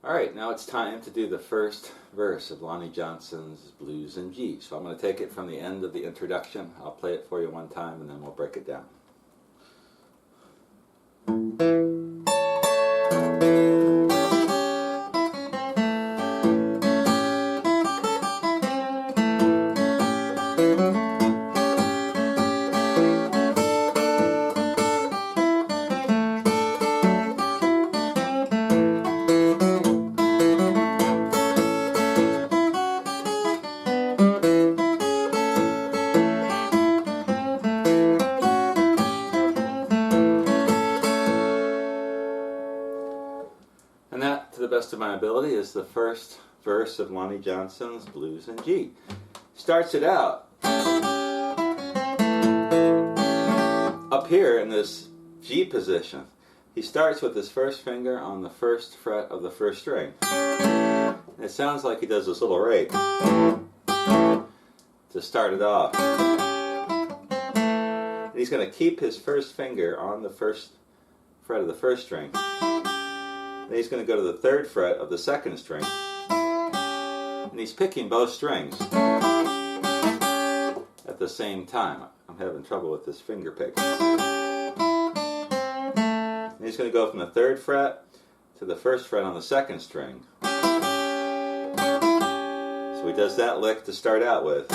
Alright, now it's time to do the first verse of Lonnie Johnson's Blues in G. So I'm going to take it from the end of the introduction. I'll play it for you one time and then we'll break it down. And that, to the best of my ability, is the first verse of Lonnie Johnson's Blues in G. Starts it out up here in this G position. He starts with his first finger on the first fret of the first string. And it sounds like he does this little rake to start it off. And he's going to keep his first finger on the first fret of the first string. Then he's going to go to the third fret of the second string, and he's picking both strings at the same time. I'm having trouble with this finger pick. And he's going to go from the third fret to the first fret on the second string. So he does that lick to start out with.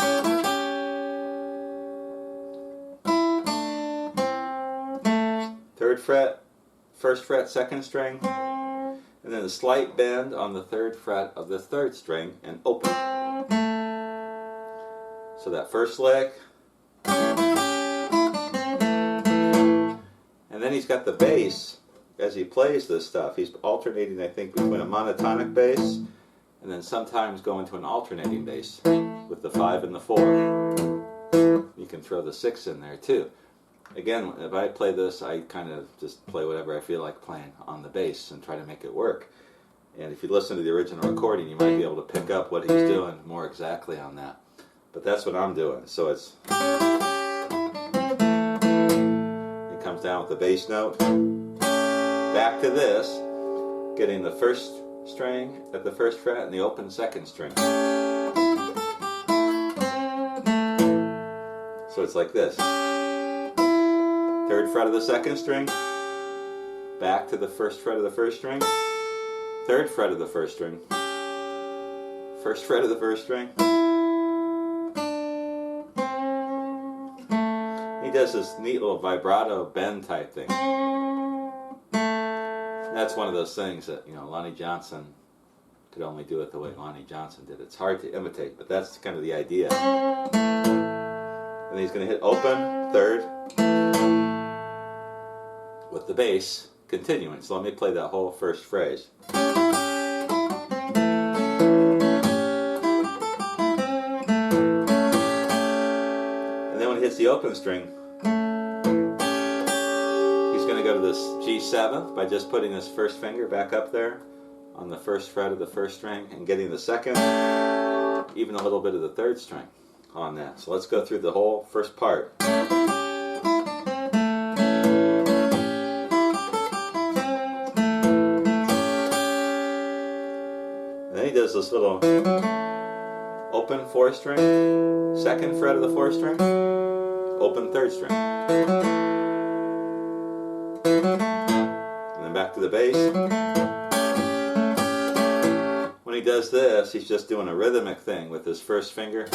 Third fret, first fret, second string. And then a slight bend on the third fret of the third string and open. So that first lick. And then he's got the bass as he plays this stuff. He's alternating, I think, between a monotonic bass and then sometimes going to an alternating bass with the 5 and the 4. You can throw the 6 in there too. Again, if I play this, I kind of just play whatever I feel like playing on the bass and try to make it work. And if you listen to the original recording, you might be able to pick up what he's doing more exactly on that. But that's what I'm doing. So it comes down with the bass note. Back to this, getting the first string at the first fret and the open second string. So it's like this. Third fret of the second string, back to the first fret of the first string, third fret of the first string, first fret of the first string. He does this neat little vibrato bend type thing. That's one of those things that, you know, Lonnie Johnson could only do it the way Lonnie Johnson did. It's hard to imitate, but that's kind of the idea. And he's going to hit open, third, with the bass continuing. So let me play that whole first phrase. And then when he hits the open string, he's going to go to this G7 by just putting his first finger back up there on the first fret of the first string and getting the second, even a little bit of the third string on that. So let's go through the whole first part. Then he does this little open 4th string, second fret of the 4th string, open 3rd string. And then back to the bass. When he does this, he's just doing a rhythmic thing with his first finger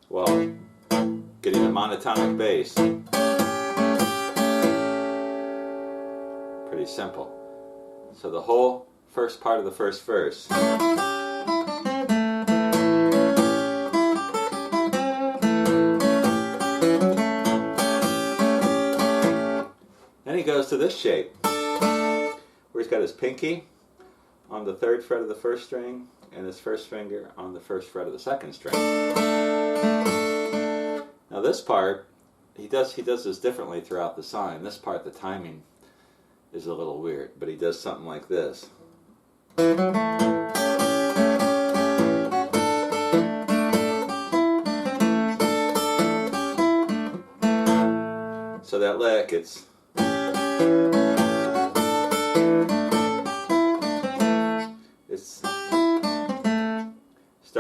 while getting a monotonic bass. Pretty simple. So the whole first part of the first verse. Then he goes to this shape, where he's got his pinky on the 3rd fret of the 1st string and his first finger on the 1st fret of the 2nd string. Now this part, he does this differently throughout the song. This part, the timing is a little weird, but he does something like this. So that lick, it's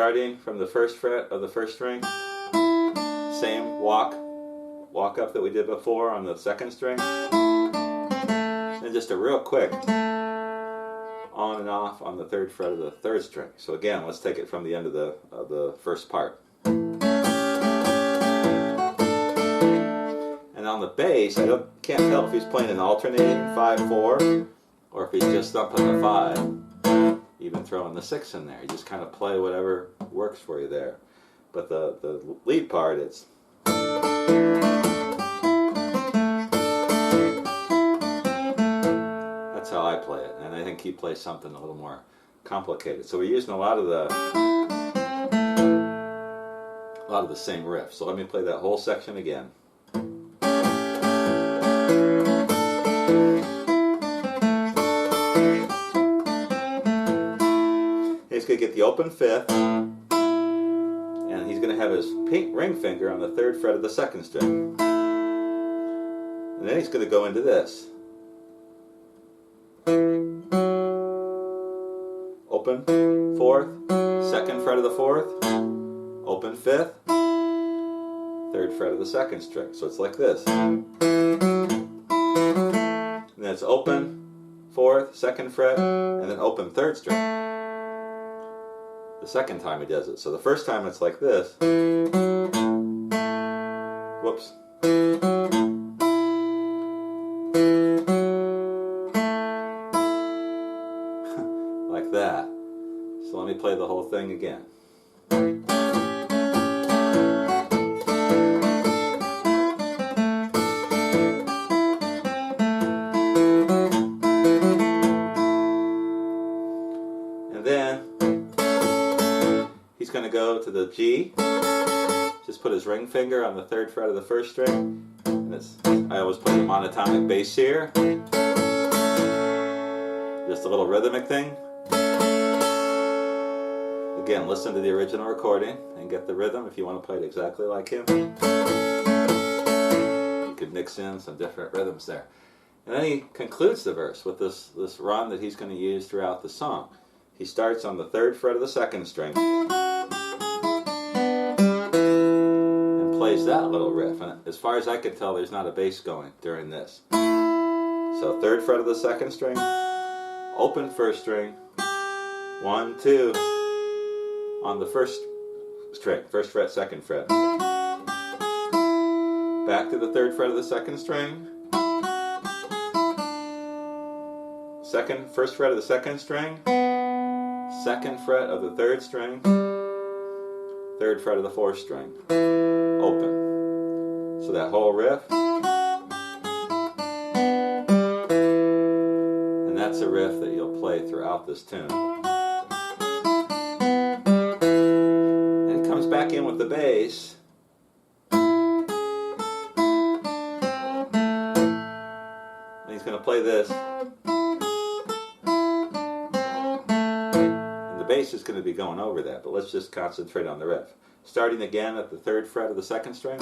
starting from the first fret of the first string, same walk up that we did before on the second string, and just a real quick on and off on the third fret of the third string. So again, let's take it from the end of the first part. And on the bass, can't tell if he's playing an alternating 5/4 or if he's just thumping the 5, even throwing the 6 in there. You just kind of play whatever works for you there. But the lead part, it's that's how I play it, and I think he plays something a little more complicated. So we're using a lot of the same riff. So let me play that whole section again. He's going to get the open 5th, and he's going to have his ring finger on the 3rd fret of the 2nd string. And then he's going to go into this. Open 4th, 2nd fret of the 4th, open 5th, 3rd fret of the 2nd string. So it's like this. And then it's open 4th, 2nd fret, and then open 3rd string. The second time he does it. So the first time it's like this. Whoops. Like that. So let me play the whole thing again. And then he's going to go to the G, just put his ring finger on the 3rd fret of the 1st string, and I always play the monotonic bass here, just a little rhythmic thing. Again, listen to the original recording and get the rhythm if you want to play it exactly like him. You could mix in some different rhythms there. And then he concludes the verse with this run that he's going to use throughout the song. He starts on the 3rd fret of the 2nd string and plays that little riff. And as far as I could tell, there's not a bass going during this. So 3rd fret of the 2nd string, open 1st string, 1, 2, on the 1st string, 1st fret, 2nd fret. Back to the 3rd fret of the 2nd string, 1st fret of the 2nd string, 2nd fret of the 3rd string, 3rd fret of the 4th string, open. So that whole riff, and that's a riff that you'll play throughout this tune. And it comes back in with the bass. And he's going to play this. Bass is going to be going over that, but let's just concentrate on the riff. Starting again at the 3rd fret of the 2nd string.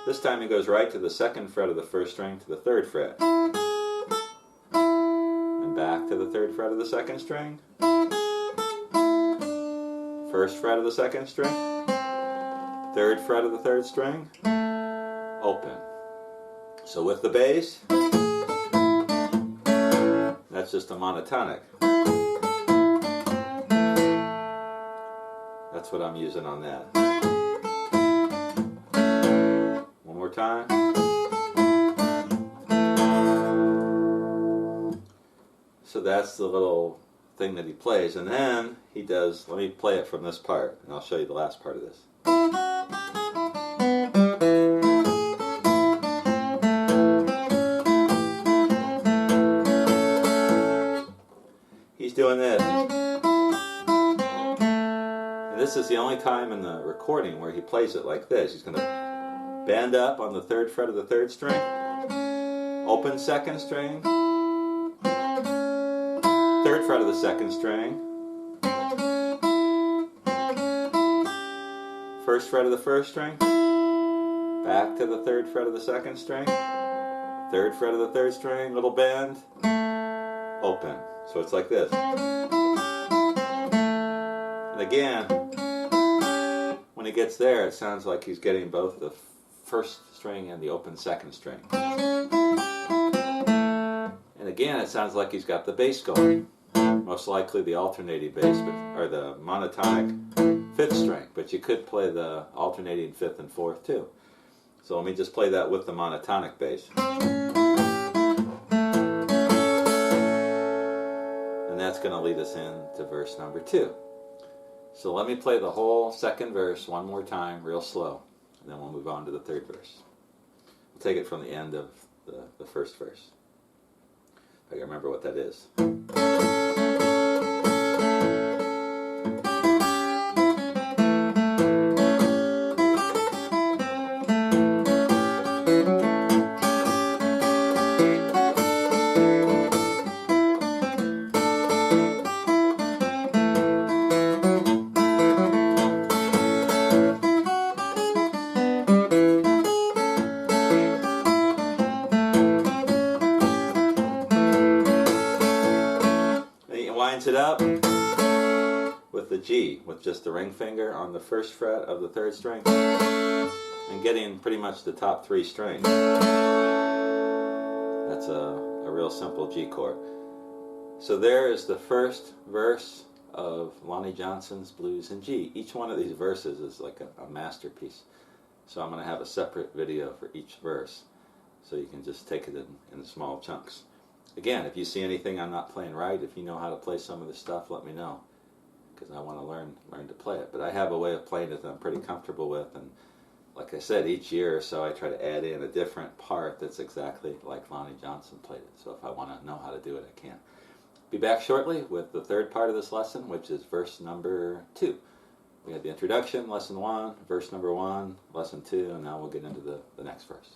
This time he goes right to the 2nd fret of the 1st string to the 3rd fret. And back to the 3rd fret of the 2nd string. 1st fret of the 2nd string. 3rd fret of the 3rd string. Open. So with the bass, that's just a monotonic. That's what I'm using on that. One more time. So that's the little thing that he plays, and then he does, let me play it from this part, and I'll show you the last part of this. He's doing this. This is the only time in the recording where he plays it like this. He's going to bend up on the 3rd fret of the 3rd string, open 2nd string, 3rd fret of the 2nd string, 1st fret of the 1st string, back to the 3rd fret of the 2nd string, 3rd fret of the 3rd string, little bend, open. So it's like this. And again, when he gets there, it sounds like he's getting both the first string and the open second string. And again, it sounds like he's got the bass going. Most likely the alternating bass, or the monotonic fifth string, but you could play the alternating fifth and fourth too. So let me just play that with the monotonic bass. And that's going to lead us into verse number 2. So let me play the whole second verse one more time, real slow, and then we'll move on to the third verse. We'll take it from the end of the first verse. If I can remember what that is. Winds it up with the G, with just the ring finger on the first fret of the third string, and getting pretty much the top 3 strings. That's a real simple G chord. So there is the first verse of Lonnie Johnson's Blues in G. Each one of these verses is like a masterpiece. So I'm going to have a separate video for each verse, so you can just take it in small chunks. Again, if you see anything I'm not playing right, if you know how to play some of this stuff, let me know, because I want to learn to play it. But I have a way of playing it that I'm pretty comfortable with, and like I said, each year or so I try to add in a different part that's exactly like Lonnie Johnson played it. So if I want to know how to do it, I can. Be back shortly with the third part of this lesson, which is verse number 2. We had the introduction, lesson 1, verse number 1, lesson 2, and now we'll get into the next verse.